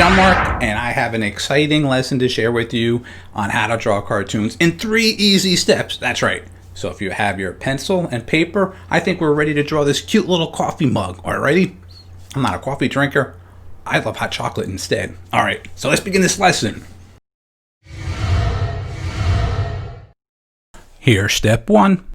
John Marc, and I have an exciting lesson to share with you on how to draw cartoons in 3 easy steps. That's right. So if you have your pencil and paper, I think we're ready to draw this cute little coffee mug. All right, ready? I'm not a coffee drinker. I love hot chocolate instead. All right, so let's begin this lesson. Here's step 1.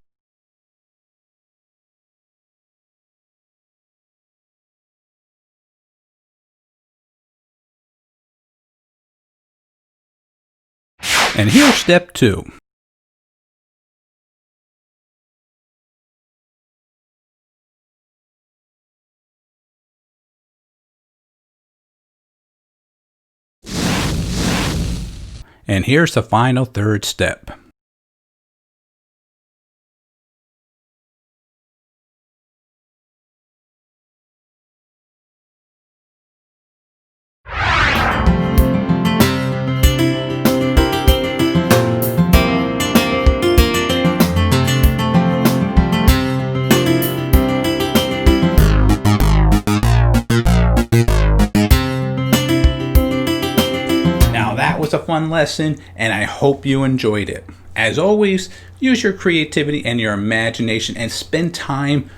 And here's step 2. And here's the final third step. That was a fun lesson, and I hope you enjoyed it. As always, use your creativity and your imagination and spend time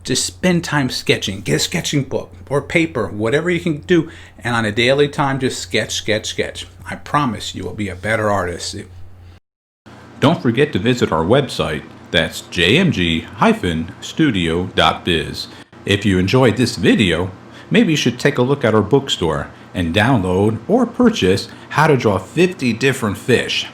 sketching. Get a sketching book or paper, whatever you can do, and on a daily time, just sketch. I promise you will be a better artist. Don't forget to visit our website. That's jmg-studio.biz. If you enjoyed this video, maybe you should take a look at our bookstore and download or purchase How to Draw 50 Different Fish.